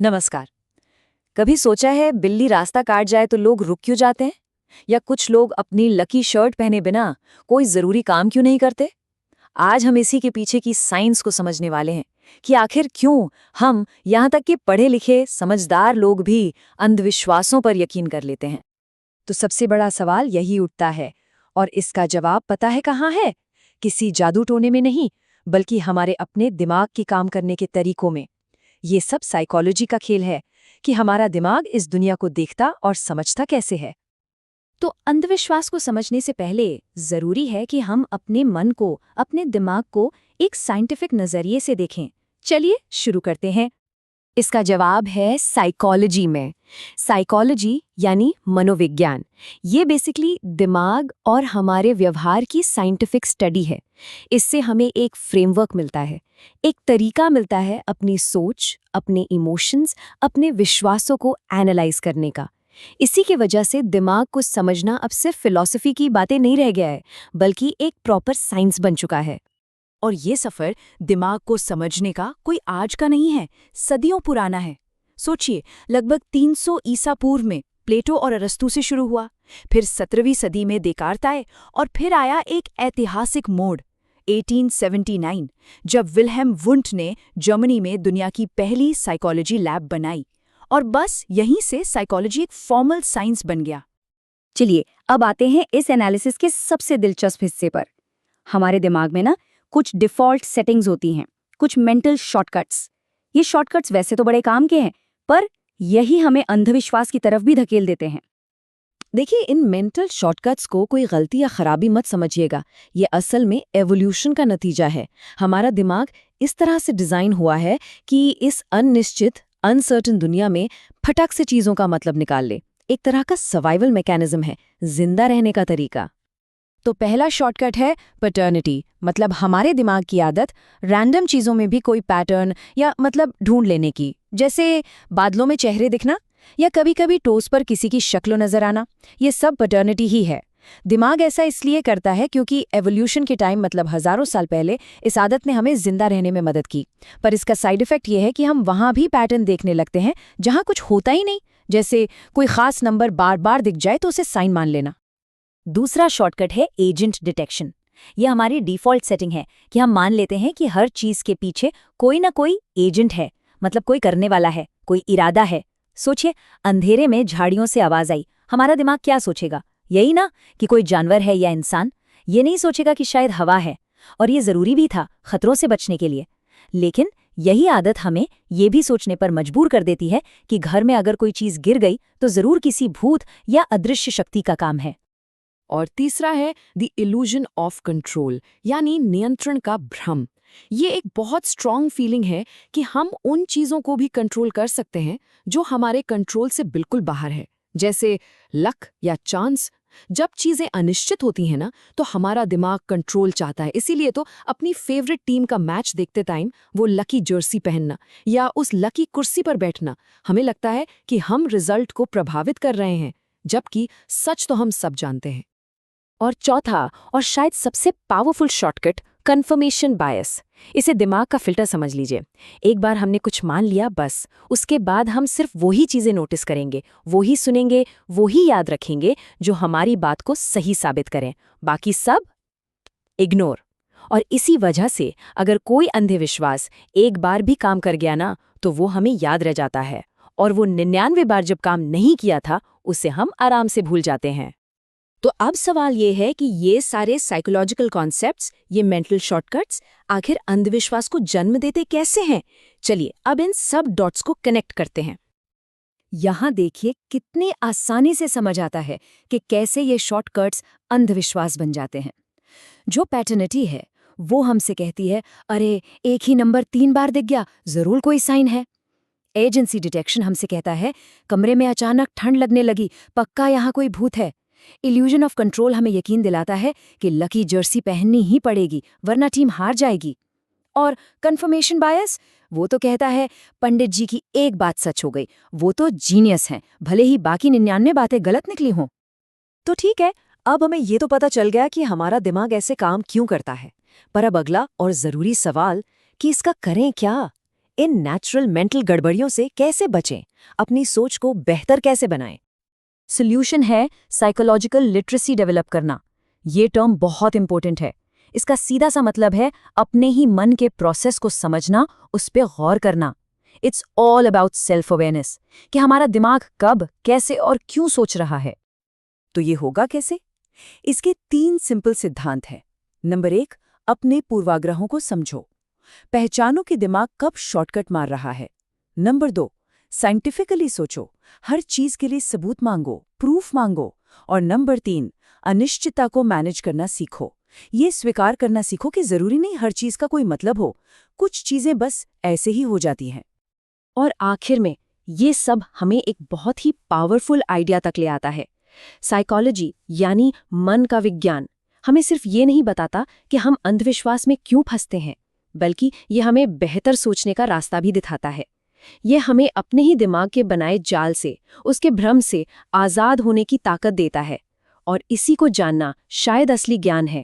नमस्कार। कभी सोचा है बिल्ली रास्ता काट जाए तो लोग रुक क्यों जाते हैं? या कुछ लोग अपनी लकी शर्ट पहने बिना कोई जरूरी काम क्यों नहीं करते? आज हम इसी के पीछे की साइंस को समझने वाले हैं कि आखिर क्यों हम यहाँ तक कि पढ़े लिखे समझदार लोग भी अंधविश्वासों पर यकीन कर लेते हैं। तो सबसे बड़ा सवाल यही उठता है, और इसका जवाब पता है कहाँ है? किसी जादू टोने में नहीं, बल्कि हमारे अपने दिमाग के काम करने के तरीकों में। ये सब साइकोलॉजी का खेल है कि हमारा दिमाग इस दुनिया को देखता और समझता कैसे है। तो अंधविश्वास को समझने से पहले जरूरी है कि हम अपने मन को, अपने दिमाग को एक साइंटिफिक नजरिए से देखें। चलिए शुरू करते हैं। इसका जवाब है साइकोलॉजी में। साइकोलॉजी यानी मनोविज्ञान। ये बेसिकली दिमाग और हमारे व्यवहार की साइंटिफिक स्टडी है। इससे हमें एक फ्रेमवर्क मिलता है, एक तरीका मिलता है अपनी सोच, अपने इमोशंस, अपने विश्वासों को एनालाइज करने का। इसी की वजह से दिमाग को समझना अब सिर्फ फिलॉसफी की बातें नहीं रह गया है, बल्कि एक प्रॉपर साइंस बन चुका है। और ये सफर दिमाग को समझने का कोई आज का नहीं है, सदियों पुराना है। सोचिए, लगभग 300 ईसा पूर्व में प्लेटो और अरस्तू से शुरू हुआ, फिर 17वीं सदी में देकार्त आए, और फिर आया एक ऐतिहासिक मोड़ 1879, जब विल्हेम वुंट ने जर्मनी में दुनिया की पहली साइकोलॉजी लैब बनाई। और बस यहीं से साइकोलॉजी एक फॉर्मल साइंस बन गया। चलिए अब आते हैं इस एनालिसिस के सबसे दिलचस्प हिस्से पर। हमारे दिमाग में ना कुछ डिफ़ॉल्ट सेटिंग्स होती हैं, कुछ मेंटल शॉर्टकट्स। ये शॉर्टकट्स वैसे तो बड़े काम के हैं, पर यही हमें अंधविश्वास की तरफ भी धकेल देते हैं। देखिए, इन मेंटल शॉर्टकट्स को कोई गलती या खराबी मत समझिएगा। ये असल में एवोल्यूशन का नतीजा है। हमारा दिमाग इस तरह से डिज़ाइन हुआ है कि इस अनिश्चित, अनसर्टन दुनिया में फटक से चीज़ों का मतलब निकाल ले। एक तरह का सर्वाइवल मैकेनिज्म है, जिंदा रहने का तरीका। तो पहला शॉर्टकट है पैटर्निटी, मतलब हमारे दिमाग की आदत रैंडम चीज़ों में भी कोई पैटर्न या मतलब ढूंढ लेने की। जैसे बादलों में चेहरे दिखना या कभी-कभी टोस्ट पर किसी की शक्ल नजर आना, ये सब पैटर्निटी ही है। दिमाग ऐसा इसलिए करता है क्योंकि एवोल्यूशन के टाइम, मतलब हजारों साल पहले, इस आदत ने हमें जिंदा रहने में मदद की। पर इसका साइड इफेक्ट ये है कि हम वहां भी पैटर्न देखने लगते हैं जहां कुछ होता ही नहीं। जैसे कोई खास नंबर बार बार दिख जाए तो उसे साइन मान लेना। दूसरा शॉर्टकट है एजेंट डिटेक्शन। यह हमारी डिफ़ॉल्ट सेटिंग है कि हम मान लेते हैं कि हर चीज़ के पीछे कोई ना कोई एजेंट है, मतलब कोई करने वाला है, कोई इरादा है। सोचिए, अंधेरे में झाड़ियों से आवाज़ आई, हमारा दिमाग क्या सोचेगा? यही ना कि कोई जानवर है या इंसान। ये नहीं सोचेगा कि शायद हवा है। और ये ज़रूरी भी था, खतरों से बचने के लिए। लेकिन यही आदत हमें ये भी सोचने पर मजबूर कर देती है कि घर में अगर कोई चीज़ गिर गई तो ज़रूर किसी भूत या अदृश्य शक्ति का काम है। और तीसरा है द इल्यूजन ऑफ कंट्रोल, यानी नियंत्रण का भ्रम। ये एक बहुत स्ट्रॉन्ग फीलिंग है कि हम उन चीज़ों को भी कंट्रोल कर सकते हैं जो हमारे कंट्रोल से बिल्कुल बाहर है, जैसे लक या चांस। जब चीज़ें अनिश्चित होती हैं ना, तो हमारा दिमाग कंट्रोल चाहता है। इसीलिए तो अपनी फेवरेट टीम का मैच देखते टाइम वो लकी जर्सी पहनना या उस लकी कुर्सी पर बैठना, हमें लगता है कि हम रिजल्ट को प्रभावित कर रहे हैं, जबकि सच तो हम सब जानते हैं। और चौथा और शायद सबसे पावरफुल शॉर्टकट, कंफर्मेशन बायस। इसे दिमाग का फिल्टर समझ लीजिए। एक बार हमने कुछ मान लिया, बस उसके बाद हम सिर्फ वही चीज़ें नोटिस करेंगे, वही सुनेंगे, वही याद रखेंगे जो हमारी बात को सही साबित करें। बाकी सब इग्नोर। और इसी वजह से अगर कोई अंधविश्वास एक बार भी काम कर गया ना, तो वो हमें याद रह जाता है, और वो 99 बार जब काम नहीं किया था, उसे हम आराम से भूल जाते हैं। तो अब सवाल ये है कि ये सारे साइकोलॉजिकल कॉन्सेप्ट्स, ये मेंटल शॉर्टकट्स, आखिर अंधविश्वास को जन्म देते कैसे हैं? चलिए अब इन सब डॉट्स को कनेक्ट करते हैं। यहाँ देखिए कितने आसानी से समझ आता है कि कैसे ये शॉर्टकट्स अंधविश्वास बन जाते हैं। जो पैटर्निटी है वो हमसे कहती है, अरे एक ही नंबर 3 बार दिख गया, जरूर कोई साइन है। एजेंसी डिटेक्शन हमसे कहता है, कमरे में अचानक ठंड लगने लगी, पक्का यहाँ कोई भूत है। इल्यूजन ऑफ कंट्रोल हमें यकीन दिलाता है कि लकी जर्सी पहननी ही पड़ेगी, वरना टीम हार जाएगी। और कंफर्मेशन बायस, वो तो कहता है पंडित जी की एक बात सच हो गई, वो तो जीनियस हैं, भले ही बाकी 99 बातें गलत निकली हों। तो ठीक है, अब हमें ये तो पता चल गया कि हमारा दिमाग ऐसे काम क्यों करता है। पर अब अगला और ज़रूरी सवाल कि इसका करें क्या? इन नेचुरल मेंटल गड़बड़ियों से कैसे बचें, अपनी सोच को बेहतर कैसे बनाएं? सोल्यूशन है साइकोलॉजिकल लिटरेसी डेवलप करना। ये टर्म बहुत इंपॉर्टेंट है। इसका सीधा सा मतलब है अपने ही मन के प्रोसेस को समझना, उस पे गौर करना। It's all about self awareness कि हमारा दिमाग कब, कैसे और क्यों सोच रहा है। तो ये होगा कैसे? इसके 3 सिंपल सिद्धांत हैं। नंबर 1, अपने पूर्वाग्रहों को समझो। पहचानो कि दिमाग कब शॉर्टकट मार रहा है। नंबर 2, साइंटिफिकली सोचो, हर चीज के लिए सबूत मांगो, प्रूफ मांगो। और नंबर 3, अनिश्चितता को मैनेज करना सीखो। ये स्वीकार करना सीखो कि जरूरी नहीं हर चीज का कोई मतलब हो, कुछ चीजें बस ऐसे ही हो जाती हैं। और आखिर में ये सब हमें एक बहुत ही पावरफुल आइडिया तक ले आता है। साइकोलॉजी यानी मन का विज्ञान हमें सिर्फ ये नहीं बताता कि हम अंधविश्वास में क्यों फंसते हैं, बल्कि ये हमें बेहतर सोचने का रास्ता भी दिखाता है। ये हमें अपने ही दिमाग के बनाए जाल से, उसके भ्रम से आज़ाद होने की ताकत देता है। और इसी को जानना शायद असली ज्ञान है,